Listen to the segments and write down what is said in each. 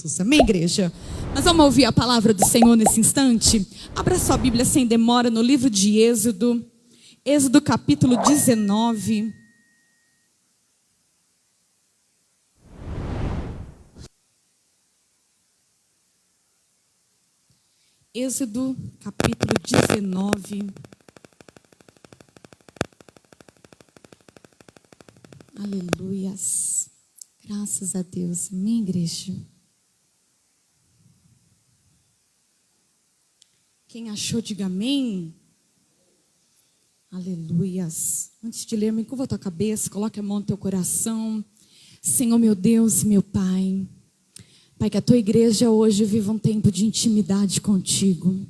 Jesus. Amém, igreja? Nós vamos ouvir a palavra do Senhor nesse instante. Abra sua Bíblia sem demora no livro de Êxodo. Êxodo capítulo 19. Êxodo capítulo 19. Aleluias. Graças a Deus. Amém, igreja? Quem achou, diga amém. Aleluias. Antes de ler, me curva a tua cabeça, coloque a mão no teu coração. Senhor, meu Deus, meu Pai. Pai, que a tua igreja hoje viva um tempo de intimidade contigo.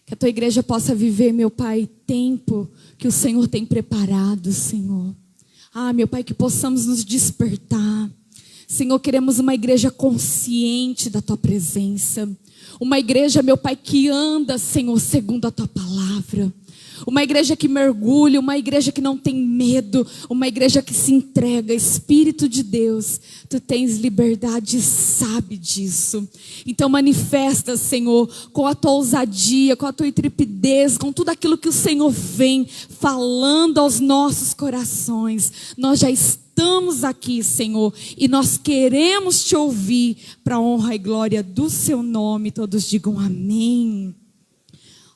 Que a tua igreja possa viver, meu Pai, tempo que o Senhor tem preparado, Senhor. Meu Pai, que possamos nos despertar. Senhor, queremos uma igreja consciente da tua presença. Uma igreja, meu Pai, que anda, Senhor, segundo a tua palavra. Uma igreja que mergulha, uma igreja que não tem medo, uma igreja que se entrega. Espírito de Deus, tu tens liberdade e sabe disso. Então manifesta, Senhor, com a tua ousadia, com a tua intrepidez, com tudo aquilo que o Senhor vem falando aos nossos corações. Nós já estamos aqui, Senhor, e nós queremos te ouvir para a honra e glória do seu nome. Todos digam amém.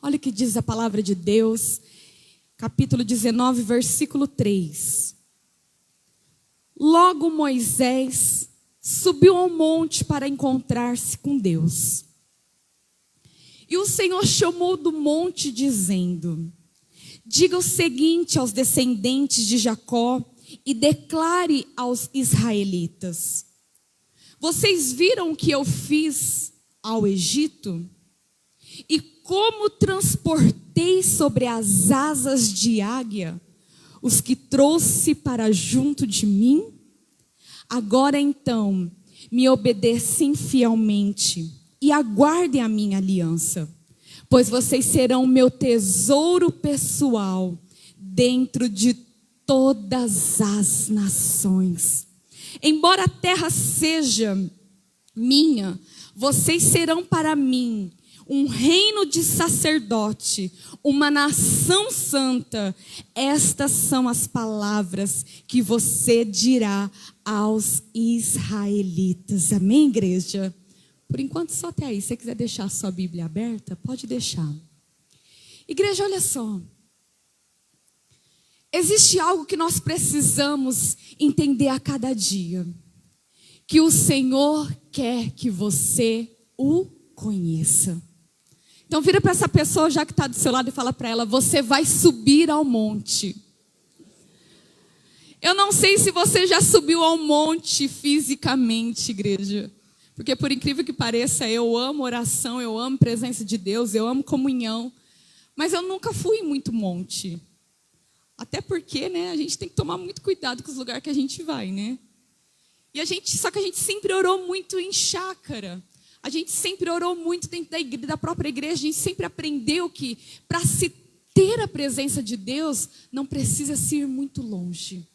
Olha o que diz a palavra de Deus, capítulo 19, versículo 3. Logo Moisés subiu ao monte para encontrar-se com Deus. E o Senhor chamou do monte dizendo: diga o seguinte aos descendentes de Jacó e declare aos israelitas: vocês viram o que eu fiz ao Egito? E como transportei sobre as asas de águia os que trouxe para junto de mim? Agora então, me obedecem fielmente e aguardem a minha aliança, pois vocês serão meu tesouro pessoal dentro de todas as nações. Embora a terra seja minha, vocês serão para mim um reino de sacerdote, uma nação santa. Estas são as palavras que você dirá aos israelitas. Amém, igreja? Por enquanto só até aí. Se você quiser deixar a sua Bíblia aberta, pode deixar. Igreja, olha só. Existe algo que nós precisamos entender a cada dia. Que o Senhor quer que você o conheça. Então vira para essa pessoa já que está do seu lado e fala para ela: você vai subir ao monte. Eu não sei se você já subiu ao monte fisicamente, igreja. Porque por incrível que pareça, eu amo oração, eu amo presença de Deus, eu amo comunhão. Mas eu nunca fui em muito monte. Até porque, né, a gente tem que tomar muito cuidado com os lugares que a gente vai, né? Só que a gente sempre orou muito em chácara. A gente sempre orou muito dentro da própria igreja. A gente sempre aprendeu que para se ter a presença de Deus, não precisa se ir muito longe.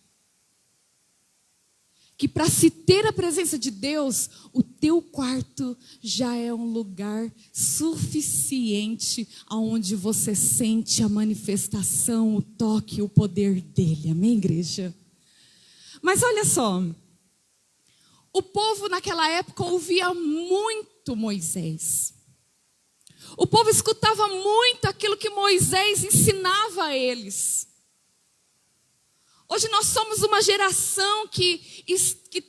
Que para se ter a presença de Deus, o teu quarto já é um lugar suficiente aonde você sente a manifestação, o toque, o poder dele. Amém, igreja? Mas olha só. O povo naquela época ouvia muito Moisés. O povo escutava muito aquilo que Moisés ensinava a eles. Hoje nós somos uma geração que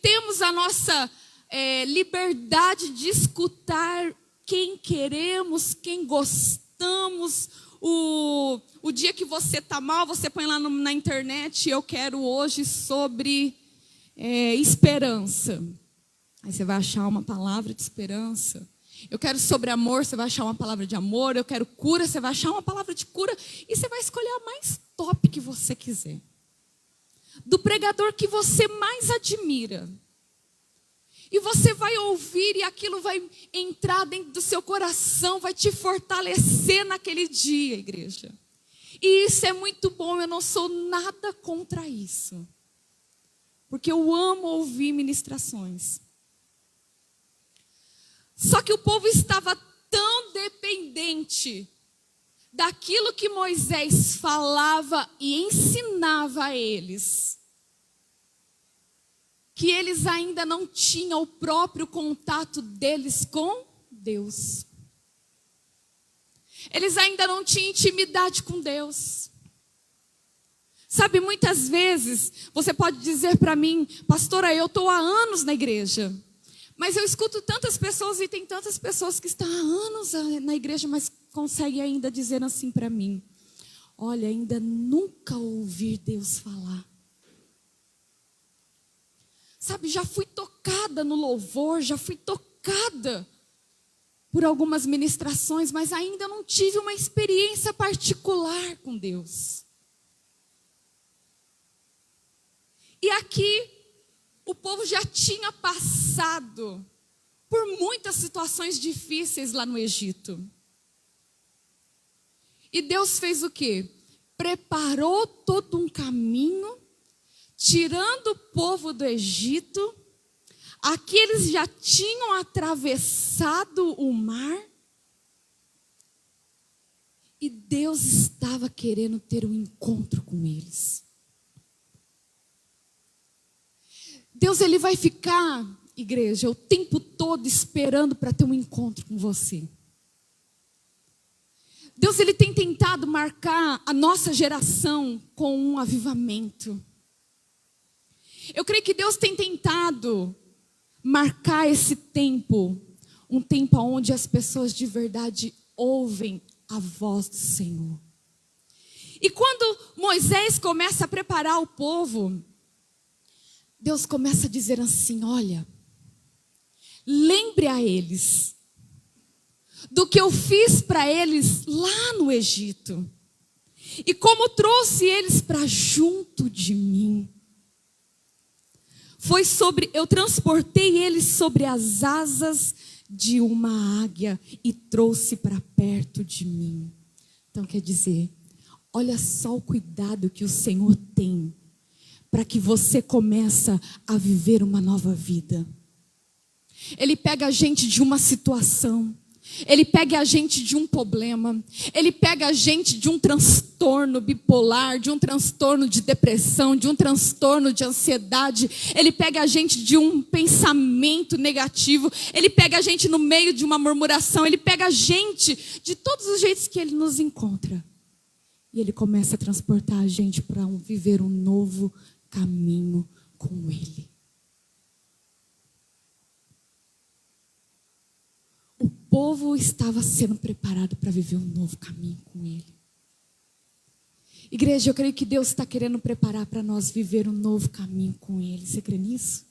temos a nossa liberdade de escutar quem queremos, quem gostamos. O dia que você está mal, você põe lá na internet: eu quero hoje sobre esperança. Aí você vai achar uma palavra de esperança. Eu quero sobre amor, você vai achar uma palavra de amor. Eu quero cura, você vai achar uma palavra de cura. E você vai escolher a mais top que você quiser. Do pregador que você mais admira. E você vai ouvir e aquilo vai entrar dentro do seu coração, vai te fortalecer naquele dia, igreja. E isso é muito bom, eu não sou nada contra isso. Porque eu amo ouvir ministrações. Só que o povo estava tão dependente daquilo que Moisés falava e ensinava a eles, que eles ainda não tinham o próprio contato deles com Deus. Eles ainda não tinham intimidade com Deus. Sabe, muitas vezes você pode dizer para mim, pastora, eu estou há anos na igreja, mas eu escuto tantas pessoas e tem tantas pessoas que estão há anos na igreja, mas conseguem ainda dizer assim para mim, olha, ainda nunca ouvi Deus falar. Sabe, já fui tocada no louvor, já fui tocada por algumas ministrações, mas ainda não tive uma experiência particular com Deus. E aqui, o povo já tinha passado por muitas situações difíceis lá no Egito. E Deus fez o quê? Preparou todo um caminho, tirando o povo do Egito. Aqui eles já tinham atravessado o mar. E Deus estava querendo ter um encontro com eles. Deus, ele vai ficar, igreja, o tempo todo esperando para ter um encontro com você. Deus, ele tem tentado marcar a nossa geração com um avivamento. Eu creio que Deus tem tentado marcar esse tempo, um tempo onde as pessoas de verdade ouvem a voz do Senhor. E quando Moisés começa a preparar o povo, Deus começa a dizer assim, olha, lembre a eles do que eu fiz para eles lá no Egito. E como trouxe eles para junto de mim. Eu transportei eles sobre as asas de uma águia e trouxe para perto de mim. Então quer dizer, olha só o cuidado que o Senhor tem para que você comece a viver uma nova vida. Ele pega a gente de uma situação, ele pega a gente de um problema, ele pega a gente de um transtorno bipolar, de um transtorno de depressão, de um transtorno de ansiedade, ele pega a gente de um pensamento negativo, ele pega a gente no meio de uma murmuração, ele pega a gente de todos os jeitos que ele nos encontra. E ele começa a transportar a gente para viver um novo caminho com ele. O povo estava sendo preparado para viver um novo caminho com ele. Igreja, eu creio que Deus está querendo preparar para nós viver um novo caminho com ele. Você crê nisso?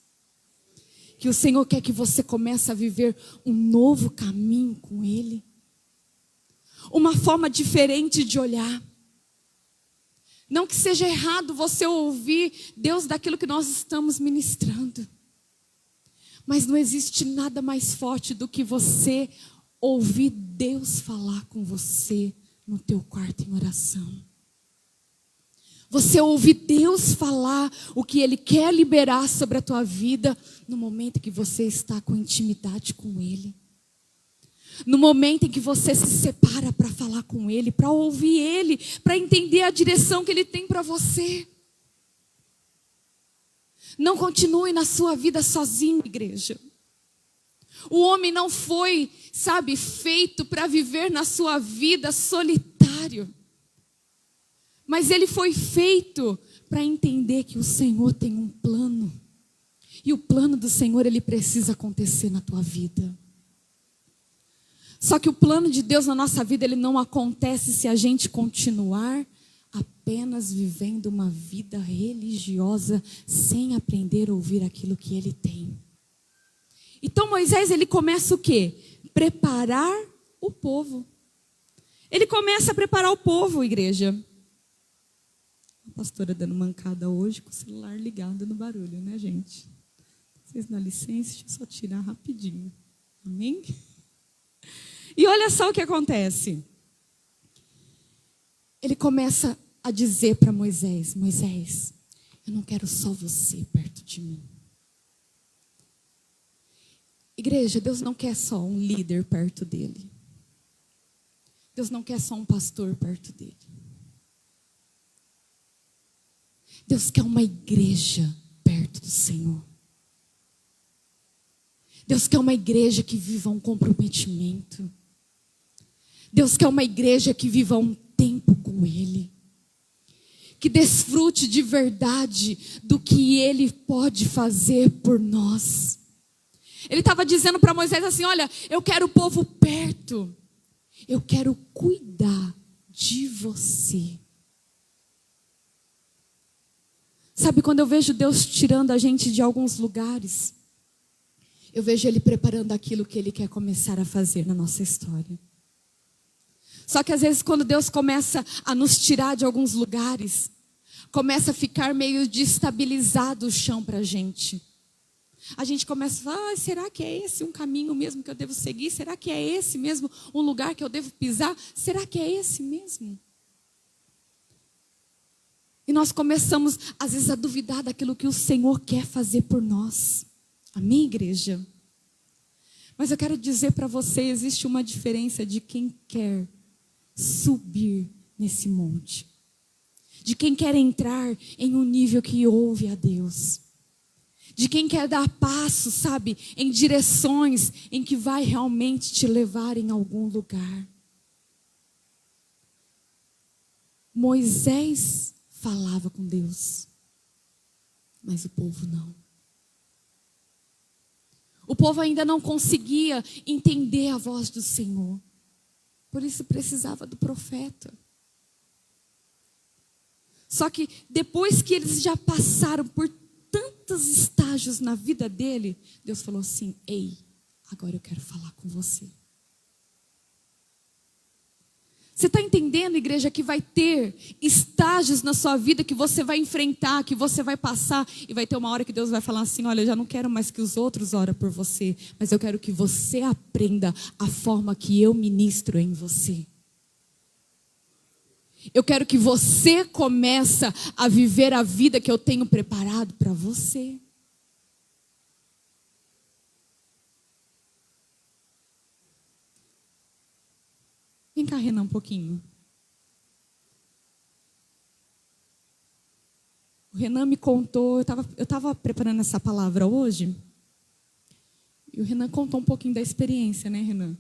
Que o Senhor quer que você comece a viver um novo caminho com ele. Uma forma diferente de olhar. Não que seja errado você ouvir Deus daquilo que nós estamos ministrando. Mas não existe nada mais forte do que você ouvir Deus falar com você no teu quarto em oração. Você ouvir Deus falar o que Ele quer liberar sobre a tua vida no momento que você está com intimidade com Ele. No momento em que você se separa para falar com Ele, para ouvir Ele, para entender a direção que Ele tem para você. Não continue na sua vida sozinho, igreja. O homem não foi, feito para viver na sua vida solitário. Mas ele foi feito para entender que o Senhor tem um plano. E o plano do Senhor, ele precisa acontecer na tua vida. Só que o plano de Deus na nossa vida, ele não acontece se a gente continuar apenas vivendo uma vida religiosa, sem aprender a ouvir aquilo que ele tem. Então Moisés, ele começa o quê? Preparar o povo. Ele começa a preparar o povo, igreja. A pastora dando mancada hoje com o celular ligado no barulho, né, gente? Vocês dão licença, deixa eu só tirar rapidinho. Amém? E olha só o que acontece. Ele começa a dizer para Moisés, Moisés, eu não quero só você perto de mim. Igreja, Deus não quer só um líder perto dele. Deus não quer só um pastor perto dele. Deus quer uma igreja perto do Senhor. Deus quer uma igreja que viva um comprometimento. Deus quer uma igreja que viva um tempo com Ele. Que desfrute de verdade do que Ele pode fazer por nós. Ele estava dizendo para Moisés assim, olha, eu quero o povo perto. Eu quero cuidar de você. Sabe, quando eu vejo Deus tirando a gente de alguns lugares, eu vejo Ele preparando aquilo que Ele quer começar a fazer na nossa história. Só que às vezes quando Deus começa a nos tirar de alguns lugares, começa a ficar meio destabilizado o chão para a gente. A gente começa a falar, será que é esse um caminho mesmo que eu devo seguir? Será que é esse mesmo um lugar que eu devo pisar? Será que é esse mesmo? E nós começamos, às vezes, a duvidar daquilo que o Senhor quer fazer por nós. Amém, igreja? Mas eu quero dizer para você, existe uma diferença de quem quer subir nesse monte. De quem quer entrar em um nível que ouve a Deus. De quem quer dar passos, sabe, em direções em que vai realmente te levar em algum lugar. Moisés falava com Deus, mas o povo não. O povo ainda não conseguia entender a voz do Senhor. Por isso precisava do profeta. Só que depois que eles já passaram por tantos estágios na vida dele, Deus falou assim, ei, agora eu quero falar com você. Você está entendendo, igreja, que vai ter estágios na sua vida que você vai enfrentar, que você vai passar, e vai ter uma hora que Deus vai falar assim, olha, eu já não quero mais que os outros orem por você, mas eu quero que você aprenda a forma que eu ministro em você. Eu quero que você comece a viver a vida que eu tenho preparado para você. Vem cá, Renan, um pouquinho. O Renan me contou, eu estava preparando essa palavra hoje, e o Renan contou um pouquinho da experiência, né, Renan?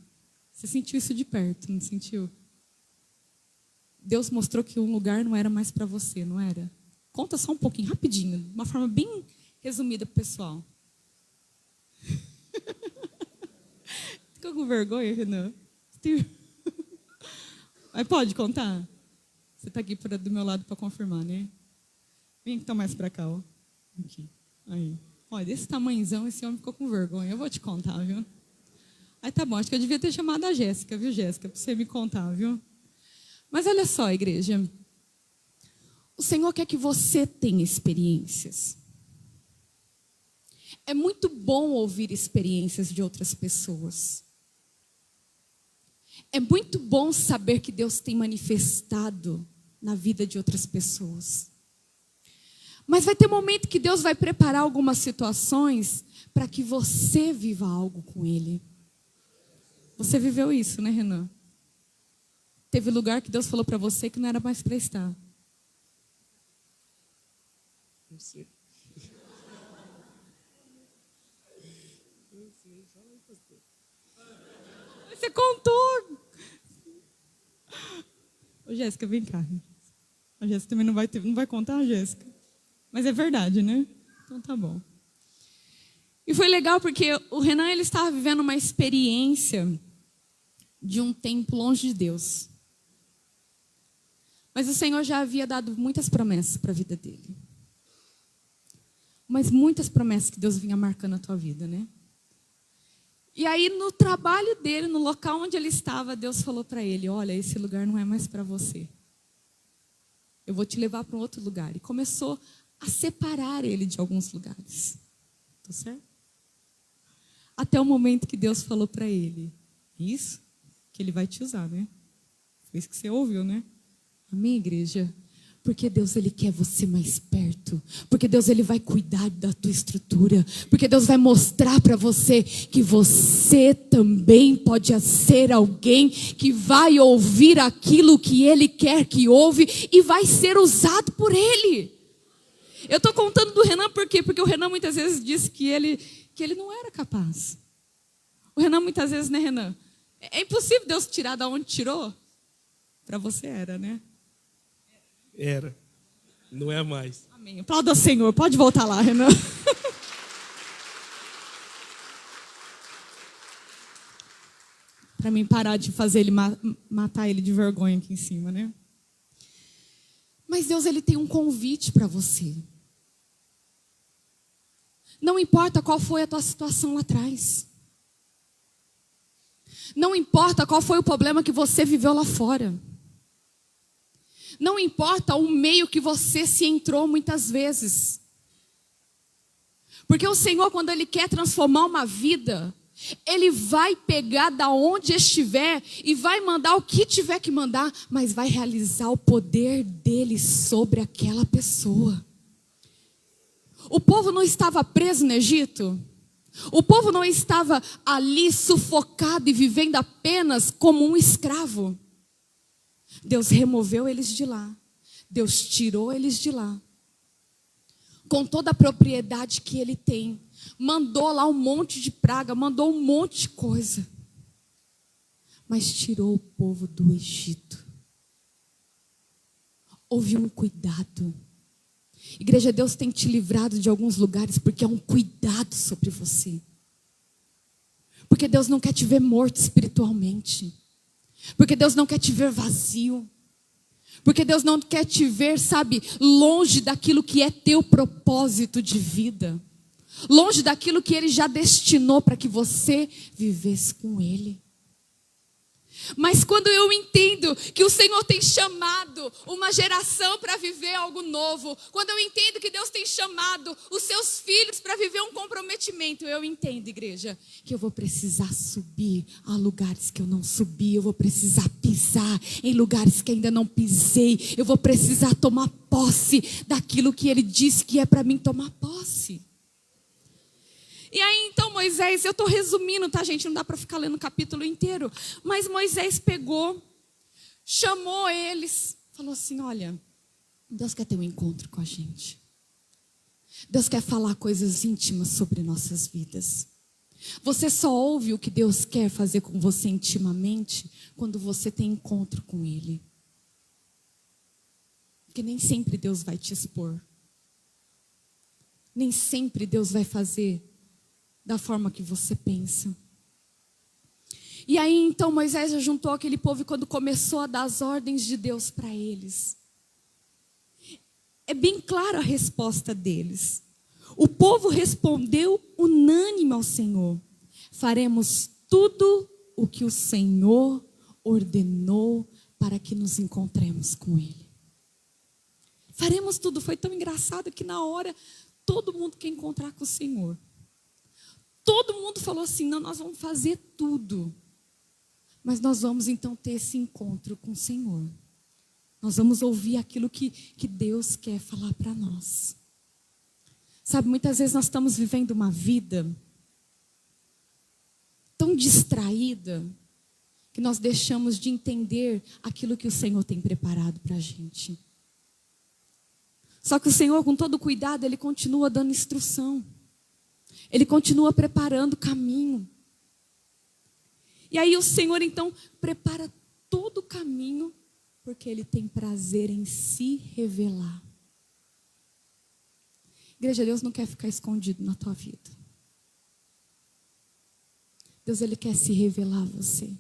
Você sentiu isso de perto, não sentiu? Deus mostrou que um lugar não era mais para você, não era? Conta só um pouquinho, rapidinho, de uma forma bem resumida para o pessoal. Ficou com vergonha, Renan? Mas pode contar? Você está aqui do meu lado para confirmar, né? Vem então mais para cá, ó. Aqui. Aí. Olha, desse tamanhozão, esse homem ficou com vergonha. Eu vou te contar, viu? Aí tá bom, acho que eu devia ter chamado a Jéssica, viu, Jéssica? Para você me contar, viu? Mas olha só, igreja. O Senhor quer que você tenha experiências. É muito bom ouvir experiências de outras pessoas. É muito bom saber que Deus tem manifestado na vida de outras pessoas. Mas vai ter momento que Deus vai preparar algumas situações para que você viva algo com Ele. Você viveu isso, né, Renan? Teve lugar que Deus falou para você que não era mais para estar. Não sei. Você contou. Ô, Jéssica, vem cá. A Jéssica também não vai contar, Jéssica. Mas é verdade, né? Então tá bom. E foi legal porque o Renan, ele estava vivendo uma experiência de um tempo longe de Deus. Mas o Senhor já havia dado muitas promessas para a vida dele. Mas muitas promessas que Deus vinha marcando a tua vida, né? E aí no trabalho dele, no local onde ele estava, Deus falou para ele, olha, esse lugar não é mais para você. Eu vou te levar para um outro lugar. E começou a separar ele de alguns lugares. Tá certo? Até o momento que Deus falou para ele, isso que ele vai te usar, né? Foi isso que você ouviu, né? Amém, igreja? Porque Deus, Ele quer você mais perto. Porque Deus, Ele vai cuidar da tua estrutura. Porque Deus vai mostrar para você que você também pode ser alguém que vai ouvir aquilo que Ele quer que ouve e vai ser usado por Ele. Eu estou contando do Renan por quê? Porque o Renan muitas vezes disse que ele não era capaz. O Renan muitas vezes, né, Renan? É impossível Deus tirar da onde tirou? Para você era, né? Era. Não é mais. Amém. Aplauda o Senhor. Pode voltar lá, Renan. Para mim parar de fazer ele matar ele de vergonha aqui em cima, né? Mas Deus, Ele tem um convite para você. Não importa qual foi a tua situação lá atrás. Não importa qual foi o problema que você viveu lá fora. Não importa o meio que você se entrou muitas vezes. Porque o Senhor, quando Ele quer transformar uma vida, Ele vai pegar da onde estiver e vai mandar o que tiver que mandar, mas vai realizar o poder dEle sobre aquela pessoa. O povo não estava preso no Egito. O povo não estava ali sufocado e vivendo apenas como um escravo. Deus removeu eles de lá. Deus tirou eles de lá. Com toda a propriedade que Ele tem. Mandou lá um monte de praga, mandou um monte de coisa. Mas tirou o povo do Egito. Houve um cuidado. Igreja, Deus tem te livrado de alguns lugares porque há um cuidado sobre você. Porque Deus não quer te ver morto espiritualmente. Porque Deus não quer te ver vazio. Porque Deus não quer te ver, sabe, longe daquilo que é teu propósito de vida. Longe daquilo que Ele já destinou para que você vivesse com Ele. Mas quando eu entendo que o Senhor tem chamado uma geração para viver algo novo, quando eu entendo que Deus tem chamado os seus filhos para viver um comprometimento, eu entendo, igreja, que eu vou precisar subir a lugares que eu não subi, eu vou precisar pisar em lugares que ainda não pisei, eu vou precisar tomar posse daquilo que Ele disse que é para mim tomar posse. E aí então Moisés, eu estou resumindo, tá gente, não dá para ficar lendo o capítulo inteiro, mas Moisés pegou, chamou eles, falou assim, olha, Deus quer ter um encontro com a gente. Deus quer falar coisas íntimas sobre nossas vidas. Você só ouve o que Deus quer fazer com você intimamente quando você tem encontro com Ele. Porque nem sempre Deus vai te expor. Nem sempre Deus vai fazer da forma que você pensa. E aí então Moisés juntou aquele povo e quando começou a dar as ordens de Deus para eles, é bem clara a resposta deles. O povo respondeu unânime ao Senhor: faremos tudo o que o Senhor ordenou para que nos encontremos com Ele. Faremos tudo. Foi tão engraçado que na hora todo mundo quer encontrar com o Senhor. Todo mundo falou assim, não, nós vamos fazer tudo. Mas nós vamos então ter esse encontro com o Senhor. Nós vamos ouvir aquilo que Deus quer falar para nós. Sabe, muitas vezes nós estamos vivendo uma vida tão distraída que nós deixamos de entender aquilo que o Senhor tem preparado para a gente. Só que o Senhor, com todo cuidado, Ele continua dando instrução. Ele continua preparando o caminho. E aí o Senhor então prepara todo o caminho, porque Ele tem prazer em se revelar. Igreja, Deus não quer ficar escondido na tua vida. Deus, Ele quer se revelar a você.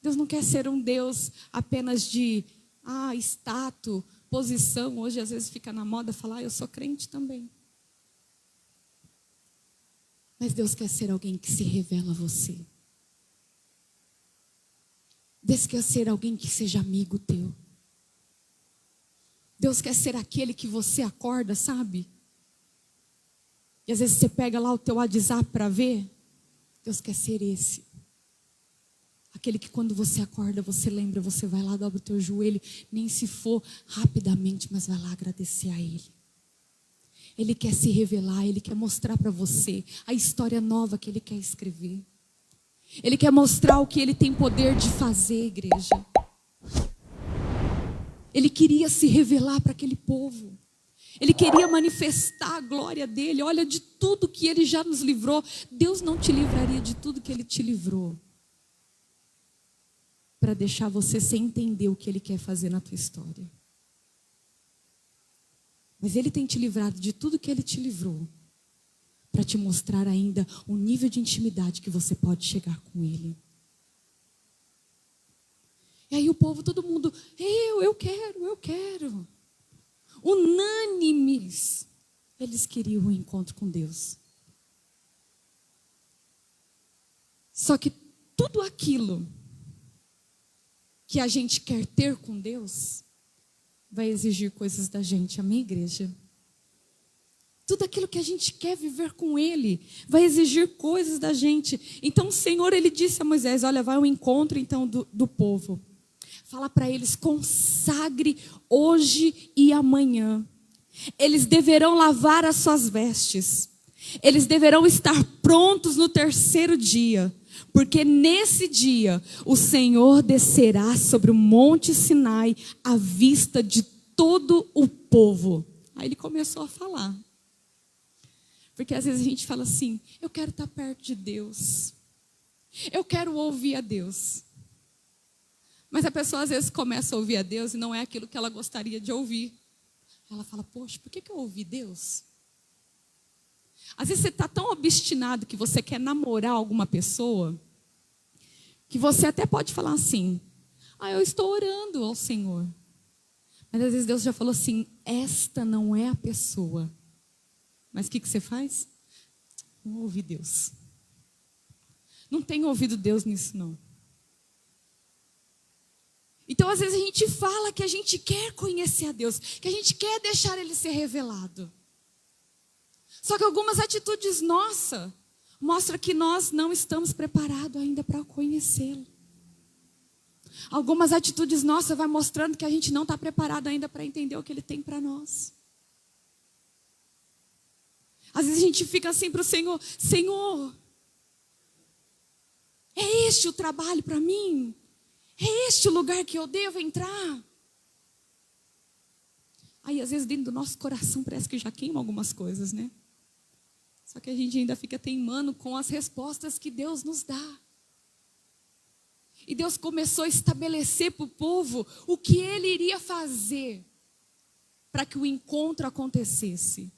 Deus não quer ser um Deus apenas de status, posição. Hoje às vezes fica na moda falar, eu sou crente também. Mas Deus quer ser alguém que se revela a você. Deus quer ser alguém que seja amigo teu. Deus quer ser aquele que você acorda, sabe? E às vezes você pega lá o teu WhatsApp para ver. Deus quer ser esse. Aquele que quando você acorda, você lembra, você vai lá, dobra o teu joelho, nem se for rapidamente, mas vai lá agradecer a Ele. Ele quer se revelar, Ele quer mostrar para você a história nova que Ele quer escrever. Ele quer mostrar o que Ele tem poder de fazer, igreja. Ele queria se revelar para aquele povo. Ele queria manifestar a glória dEle. Olha, de tudo que Ele já nos livrou, Deus não te livraria de tudo que Ele te livrou, para deixar você sem entender o que Ele quer fazer na tua história. Mas Ele tem te livrado de tudo que Ele te livrou, para te mostrar ainda o nível de intimidade que você pode chegar com Ele. E aí o povo, todo mundo, eu quero. Unânimes, eles queriam um encontro com Deus. Só que tudo aquilo que a gente quer ter com Deus vai exigir coisas da gente, amém, igreja? Tudo aquilo que a gente quer viver com Ele vai exigir coisas da gente. Então o Senhor, Ele disse a Moisés, olha, vai ao encontro então do povo. Fala para eles, consagre hoje e amanhã. Eles deverão lavar as suas vestes. Eles deverão estar prontos no terceiro dia. Porque nesse dia o Senhor descerá sobre o monte Sinai à vista de todo o povo. Aí ele começou a falar. Porque às vezes a gente fala assim, eu quero estar perto de Deus. Eu quero ouvir a Deus. Mas a pessoa às vezes começa a ouvir a Deus e não é aquilo que ela gostaria de ouvir. Ela fala, poxa, por que eu ouvi Deus? Às vezes você está tão obstinado que você quer namorar alguma pessoa, que você até pode falar assim, eu estou orando ao Senhor. Mas às vezes Deus já falou assim, esta não é a pessoa. Mas o que você faz? Não ouvi Deus. Não tenho ouvido Deus nisso não. Então às vezes a gente fala que a gente quer conhecer a Deus, que a gente quer deixar Ele ser revelado. Só que algumas atitudes nossas mostram que nós não estamos preparados ainda para conhecê-lo. Algumas atitudes nossas vai mostrando que a gente não está preparado ainda para entender o que Ele tem para nós. Às vezes a gente fica assim para o Senhor, Senhor, é este o trabalho para mim? É este o lugar que eu devo entrar? Aí às vezes dentro do nosso coração parece que já queima algumas coisas, né? Só que a gente ainda fica teimando com as respostas que Deus nos dá. E Deus começou a estabelecer para o povo o que Ele iria fazer para que o encontro acontecesse.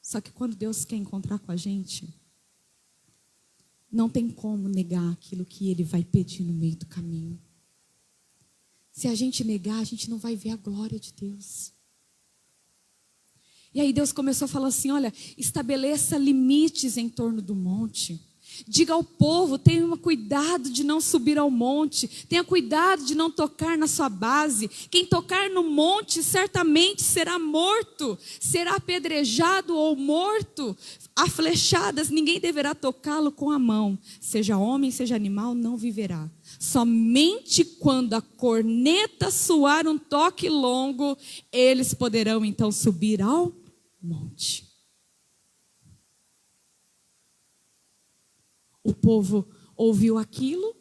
Só que quando Deus quer encontrar com a gente, não tem como negar aquilo que Ele vai pedir no meio do caminho. Se a gente negar, a gente não vai ver a glória de Deus. E aí Deus começou a falar assim, olha, estabeleça limites em torno do monte. Diga ao povo, tenha cuidado de não subir ao monte. Tenha cuidado de não tocar na sua base. Quem tocar no monte certamente será morto. Será apedrejado ou morto. A flechadas, ninguém deverá tocá-lo com a mão. Seja homem, seja animal, não viverá. Somente quando a corneta soar um toque longo, eles poderão então subir ao monte. O povo ouviu aquilo,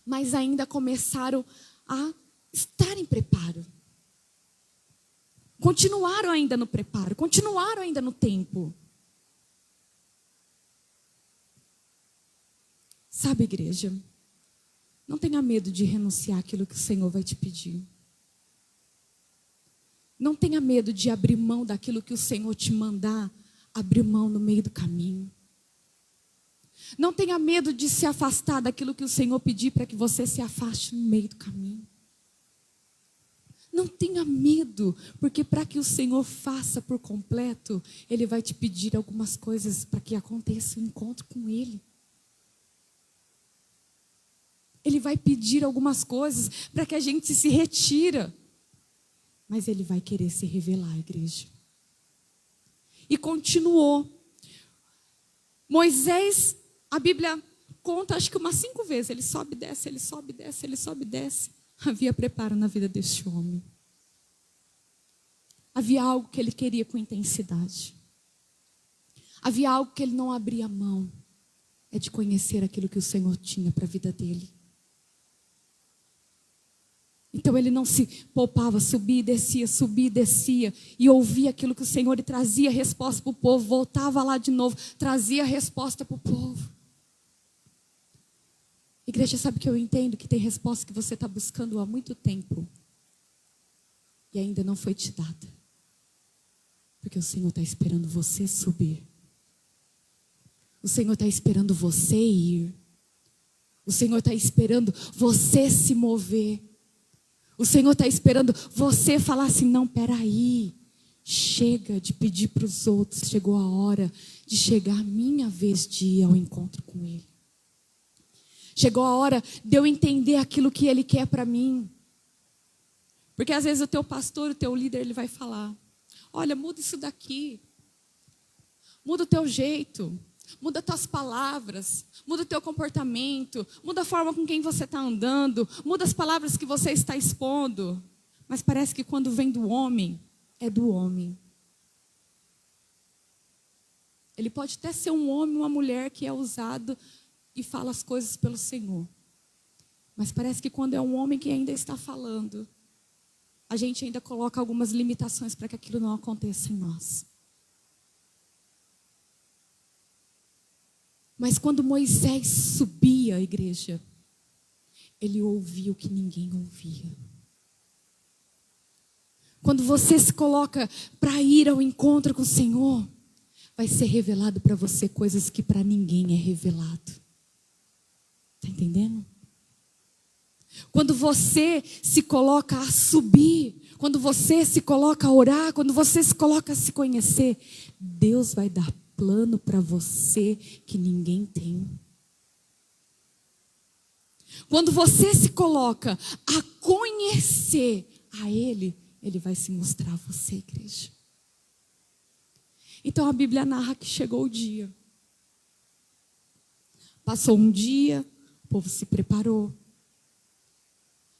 mas ainda começaram a estar em preparo. Continuaram ainda no preparo, continuaram ainda no tempo. Sabe, igreja, não tenha medo de renunciar àquilo que o Senhor vai te pedir. Não tenha medo de abrir mão daquilo que o Senhor te mandar, abrir mão no meio do caminho. Não tenha medo de se afastar daquilo que o Senhor pedir para que você se afaste no meio do caminho. Não tenha medo, porque para que o Senhor faça por completo, Ele vai te pedir algumas coisas para que aconteça o encontro com Ele. Ele vai pedir algumas coisas para que a gente se retira. Mas Ele vai querer se revelar, igreja. E continuou. Moisés, a Bíblia conta, acho que umas 5 vezes. Ele sobe e desce, ele sobe e desce, ele sobe e desce. Havia preparo na vida deste homem. Havia algo que ele queria com intensidade. Havia algo que ele não abria mão. É de conhecer aquilo que o Senhor tinha para a vida dele. Então ele não se poupava, subia e descia, e ouvia aquilo que o Senhor e trazia a resposta para o povo, voltava lá de novo, trazia a resposta para o povo. Igreja, sabe que eu entendo que tem resposta que você está buscando há muito tempo e ainda não foi te dada, porque o Senhor está esperando você subir, o Senhor está esperando você ir, o Senhor está esperando você se mover. O Senhor está esperando você falar assim, não, peraí, chega de pedir para os outros, chegou a hora de chegar a minha vez de ir ao encontro com Ele. Chegou a hora de eu entender aquilo que Ele quer para mim. Porque às vezes o teu pastor, o teu líder, ele vai falar, olha, muda isso daqui, muda o teu jeito, muda tuas palavras, muda o teu comportamento, muda a forma com quem você está andando, muda as palavras que você está expondo. Mas parece que quando vem do homem, é do homem. Ele pode até ser um homem, uma mulher que é usado e fala as coisas pelo Senhor. Mas parece que quando é um homem que ainda está falando, a gente ainda coloca algumas limitações para que aquilo não aconteça em nós. Mas quando Moisés subia à igreja, ele ouvia o que ninguém ouvia. Quando você se coloca para ir ao encontro com o Senhor, vai ser revelado para você coisas que para ninguém é revelado. Está entendendo? Quando você se coloca a subir, quando você se coloca a orar, quando você se coloca a se conhecer, Deus vai dar plano para você que ninguém tem. Quando você se coloca a conhecer a Ele, Ele vai se mostrar a você, igreja. Então a Bíblia narra que chegou o dia. Passou um dia, o povo se preparou.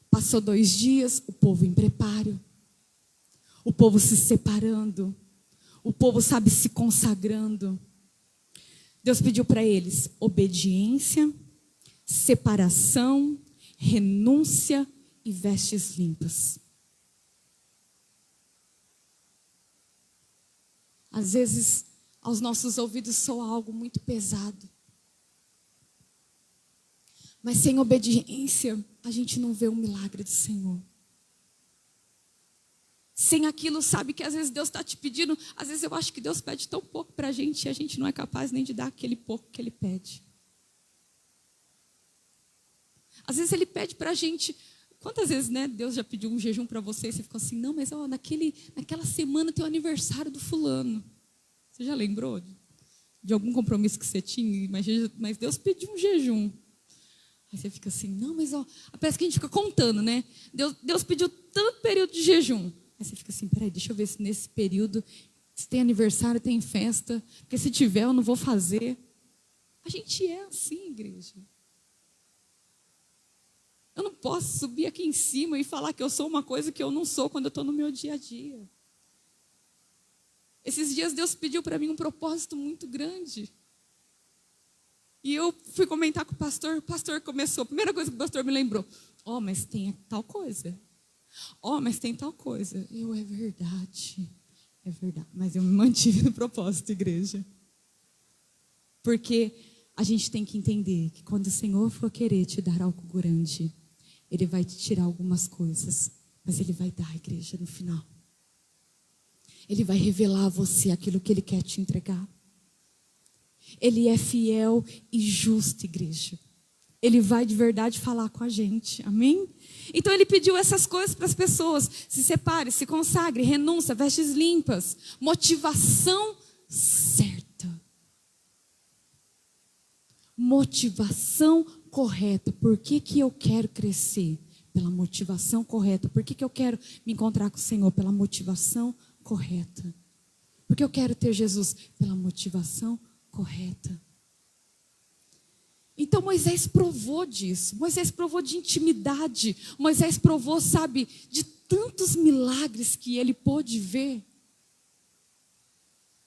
Passou 2 dias, o povo em preparo. O povo se separando. O povo, sabe, se consagrando. Deus pediu para eles obediência, separação, renúncia e vestes limpas. Às vezes, aos nossos ouvidos soa algo muito pesado. Mas sem obediência, a gente não vê o milagre do Senhor. Sem aquilo, sabe, que às vezes Deus está te pedindo. Às vezes eu acho que Deus pede tão pouco para a gente e a gente não é capaz nem de dar aquele pouco que Ele pede. Às vezes Ele pede para a gente. Quantas vezes, né, Deus já pediu um jejum para você e você ficou assim, não, mas ó, naquela semana tem o aniversário do fulano. Você já lembrou de algum compromisso que você tinha? Mas Deus pediu um jejum. Aí você fica assim, não, mas ó, parece que a gente fica contando, né? Deus pediu tanto período de jejum. Aí você fica assim, peraí, deixa eu ver se nesse período, se tem aniversário, tem festa, porque se tiver eu não vou fazer. A gente é assim, igreja. Eu não posso subir aqui em cima e falar que eu sou uma coisa que eu não sou quando eu estou no meu dia a dia. Esses dias Deus pediu para mim um propósito muito grande. E eu fui comentar com o pastor começou, a primeira coisa que o pastor me lembrou, mas tem tal coisa. Mas tem tal coisa. É verdade. Mas eu me mantive no propósito, igreja. Porque a gente tem que entender que quando o Senhor for querer te dar algo grande, Ele vai te tirar algumas coisas, mas Ele vai dar, igreja, no final. Ele vai revelar a você aquilo que Ele quer te entregar. Ele é fiel e justo, igreja. Ele vai de verdade falar com a gente, amém? Então Ele pediu essas coisas para as pessoas. Se separe, se consagre, renúncia, vestes limpas, motivação certa. Motivação correta. Por que eu quero crescer? Pela motivação correta. Por que eu quero me encontrar com o Senhor? Pela motivação correta. Porque eu quero ter Jesus? Pela motivação correta. Então Moisés provou disso. Moisés provou de intimidade. Moisés provou, sabe, de tantos milagres que ele pôde ver.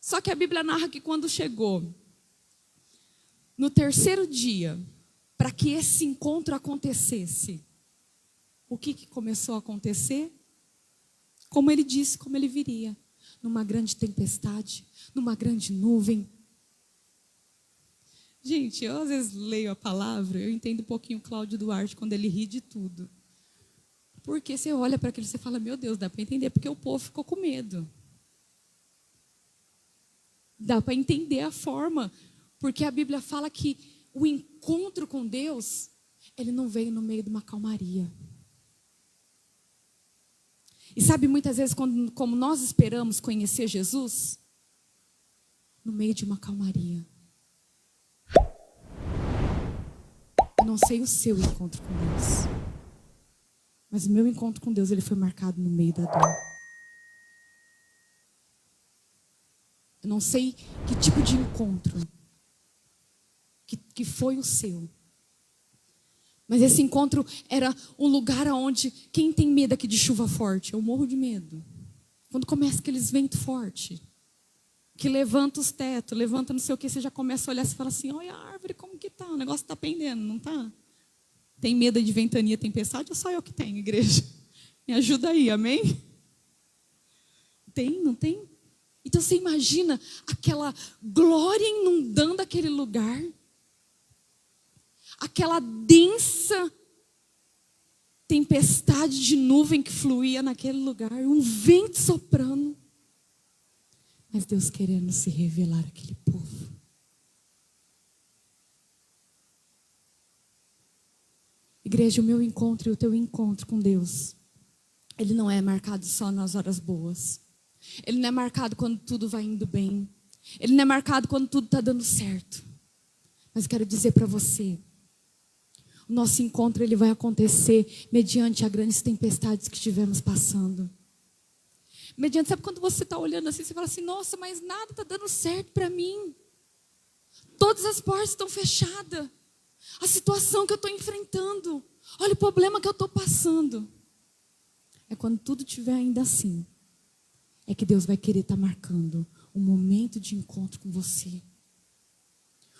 Só que a Bíblia narra que quando chegou no terceiro dia, para que esse encontro acontecesse, o que começou a acontecer? Como ele disse, como ele viria. Numa grande tempestade, numa grande nuvem. Gente, eu às vezes leio a palavra, eu entendo um pouquinho o Cláudio Duarte quando ele ri de tudo. Porque você olha para aquilo e você fala, meu Deus, dá para entender, porque o povo ficou com medo. Dá para entender a forma, porque a Bíblia fala que o encontro com Deus, ele não veio no meio de uma calmaria. E sabe, muitas vezes, como nós esperamos conhecer Jesus, no meio de uma calmaria. Eu não sei o seu encontro com Deus, mas o meu encontro com Deus, ele foi marcado no meio da dor. Eu não sei que tipo de encontro que foi o seu. Mas esse encontro era um lugar onde, quem tem medo aqui de chuva forte? Eu morro de medo. Quando começa aqueles ventos fortes, que levanta os tetos, levanta não sei o que, você já começa a olhar e fala assim, olha a árvore, como que tá? O negócio está pendendo, não tá? Tem medo de ventania, tempestade, ou só eu que tenho, igreja? Me ajuda aí, amém? Tem, não tem? Então você imagina aquela glória inundando aquele lugar, aquela densa tempestade de nuvem que fluía naquele lugar, um vento soprando, mas Deus querendo se revelar àquele povo. Igreja, o meu encontro e o teu encontro com Deus, ele não é marcado só nas horas boas. Ele não é marcado quando tudo vai indo bem. Ele não é marcado quando tudo está dando certo. Mas quero dizer para você, o nosso encontro ele vai acontecer mediante as grandes tempestades que estivemos passando. Mediante, sabe quando você está olhando assim, você fala assim, nossa, mas nada está dando certo para mim. Todas as portas estão fechadas. A situação que eu estou enfrentando. Olha o problema que eu estou passando. É quando tudo estiver ainda assim, é que Deus vai querer estar marcando um momento de encontro com você.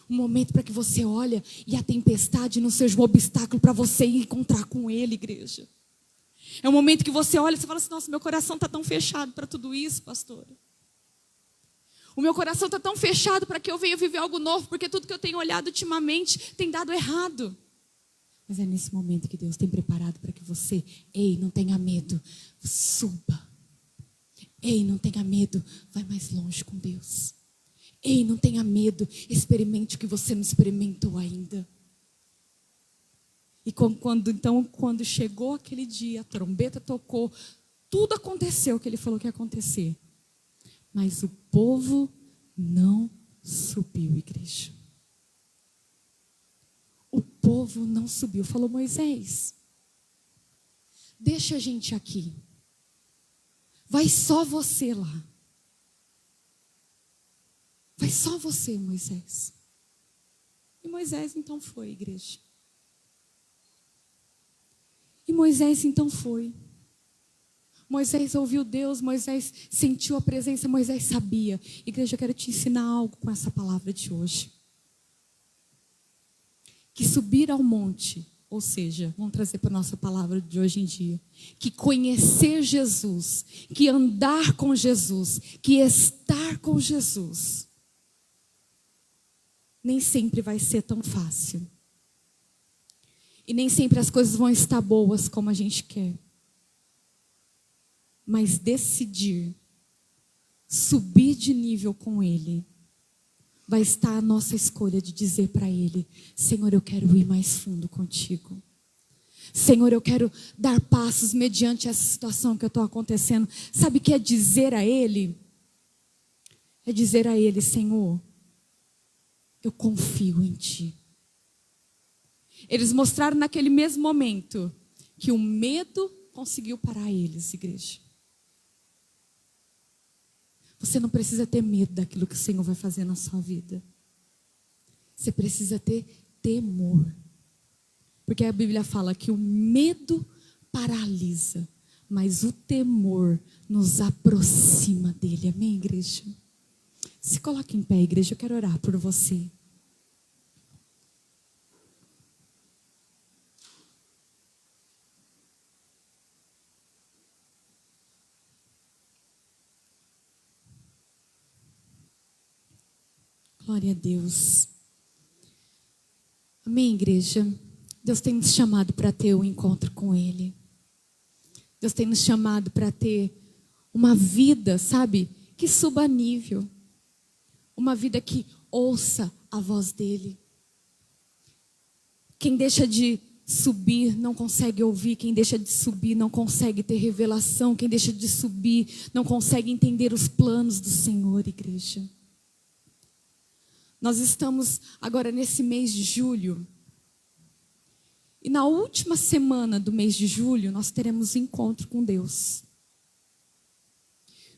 Um momento para que você olhe e a tempestade não seja um obstáculo para você ir encontrar com Ele, igreja. É um momento que você olha e você fala assim, nossa, meu coração está tão fechado para tudo isso, pastora. O meu coração está tão fechado para que eu venha viver algo novo, porque tudo que eu tenho olhado ultimamente tem dado errado. Mas é nesse momento que Deus tem preparado para que você, ei, não tenha medo, suba. Ei, não tenha medo, vai mais longe com Deus. Ei, não tenha medo, experimente o que você não experimentou ainda. E quando chegou aquele dia, a trombeta tocou, tudo aconteceu o que ele falou que ia acontecer. Mas o povo não subiu, igreja. O povo não subiu. Falou, Moisés, deixa a gente aqui. Vai só você lá. Vai só você, Moisés. E Moisés então foi, igreja. E Moisés então foi. Moisés ouviu Deus, Moisés sentiu a presença, Moisés sabia. Igreja, eu quero te ensinar algo com essa palavra de hoje. Que subir ao monte, ou seja, vamos trazer para a nossa palavra de hoje em dia, que conhecer Jesus, que andar com Jesus, que estar com Jesus, nem sempre vai ser tão fácil. E nem sempre as coisas vão estar boas como a gente quer. Mas decidir subir de nível com Ele, vai estar a nossa escolha de dizer para Ele, Senhor, eu quero ir mais fundo contigo. Senhor, eu quero dar passos mediante essa situação que eu estou acontecendo. Sabe o que é dizer a Ele? É dizer a Ele, Senhor, eu confio em Ti. Eles mostraram naquele mesmo momento que o medo conseguiu parar eles, igreja. Você não precisa ter medo daquilo que o Senhor vai fazer na sua vida. Você precisa ter temor. Porque a Bíblia fala que o medo paralisa, mas o temor nos aproxima dele. Amém, igreja? Se coloque em pé, igreja, eu quero orar por você. Glória a Deus. Amém, igreja? Deus tem nos chamado para ter um encontro com Ele. Deus tem nos chamado para ter uma vida, sabe, que suba a nível. Uma vida que ouça a voz dEle. Quem deixa de subir não consegue ouvir. Quem deixa de subir não consegue ter revelação. Quem deixa de subir não consegue entender os planos do Senhor, igreja. Nós estamos agora nesse mês de julho. E na última semana do mês de julho, nós teremos um encontro com Deus.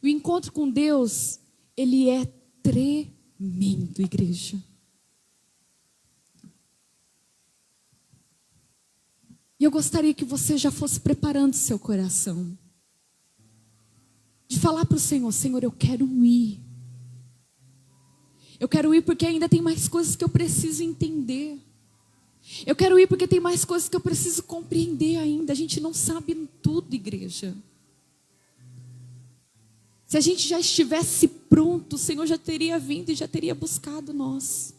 O encontro com Deus, ele é tremendo, igreja. E eu gostaria que você já fosse preparando seu coração. De falar para o Senhor, Senhor, eu quero ir. Eu quero ir porque ainda tem mais coisas que eu preciso entender. Eu quero ir porque tem mais coisas que eu preciso compreender ainda. A gente não sabe tudo, igreja. Se a gente já estivesse pronto, o Senhor já teria vindo e já teria buscado nós.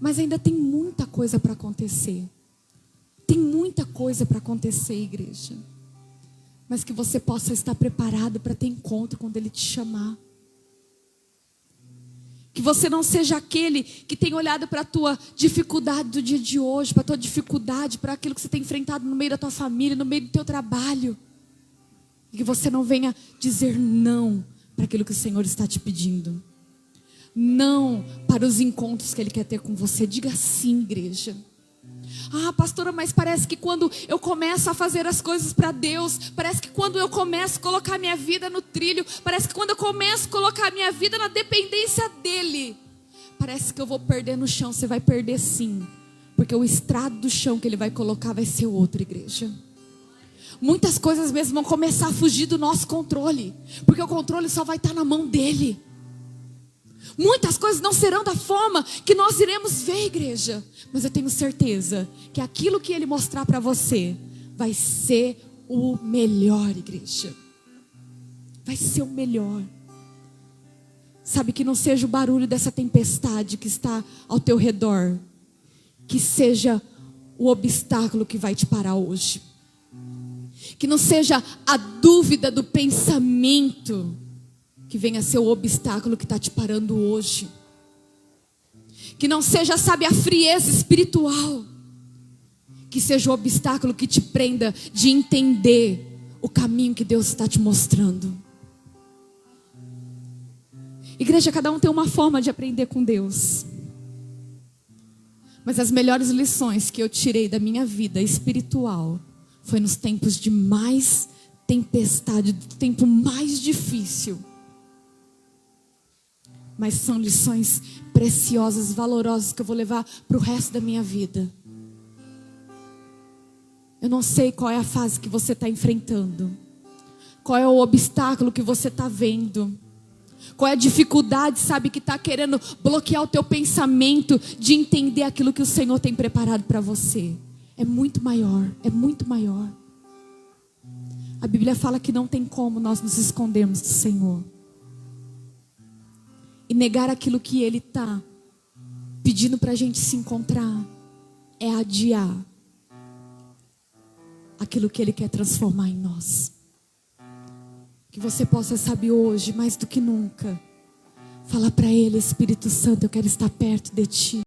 Mas ainda tem muita coisa para acontecer. Tem muita coisa para acontecer, igreja. Mas que você possa estar preparado para ter encontro quando Ele te chamar. Que você não seja aquele que tem olhado para a tua dificuldade do dia de hoje, para a tua dificuldade, para aquilo que você tem enfrentado no meio da tua família, no meio do teu trabalho. E que você não venha dizer não para aquilo que o Senhor está te pedindo. Não para os encontros que Ele quer ter com você. Diga sim, igreja. Ah, pastora, mas parece que quando eu começo a fazer as coisas para Deus, parece que quando eu começo a colocar minha vida no trilho, parece que quando eu começo a colocar minha vida na dependência dEle, parece que eu vou perder no chão. Você vai perder sim, porque o estrado do chão que Ele vai colocar vai ser outro, igreja. Muitas coisas mesmo vão começar a fugir do nosso controle, porque o controle só vai estar na mão dEle. Muitas coisas não serão da forma que nós iremos ver, igreja. Mas eu tenho certeza que aquilo que Ele mostrar para você vai ser o melhor, igreja. Vai ser o melhor. Sabe, que não seja o barulho dessa tempestade que está ao teu redor, que seja o obstáculo que vai te parar hoje. Que não seja a dúvida do pensamento que venha a ser o obstáculo que está te parando hoje. Que não seja, sabe, a frieza espiritual. Que seja o obstáculo que te prenda de entender o caminho que Deus está te mostrando. Igreja, cada um tem uma forma de aprender com Deus. Mas as melhores lições que eu tirei da minha vida espiritual foi nos tempos de mais tempestade, do tempo mais difícil. Mas são lições preciosas, valorosas, que eu vou levar para o resto da minha vida. Eu não sei qual é a fase que você está enfrentando. Qual é o obstáculo que você está vendo. Qual é a dificuldade, sabe, que está querendo bloquear o teu pensamento de entender aquilo que o Senhor tem preparado para você. É muito maior, é muito maior. A Bíblia fala que não tem como nós nos escondermos do Senhor. E negar aquilo que Ele está pedindo para a gente se encontrar é adiar aquilo que Ele quer transformar em nós. Que você possa, sabe, hoje, mais do que nunca, falar para Ele: Espírito Santo, eu quero estar perto de Ti.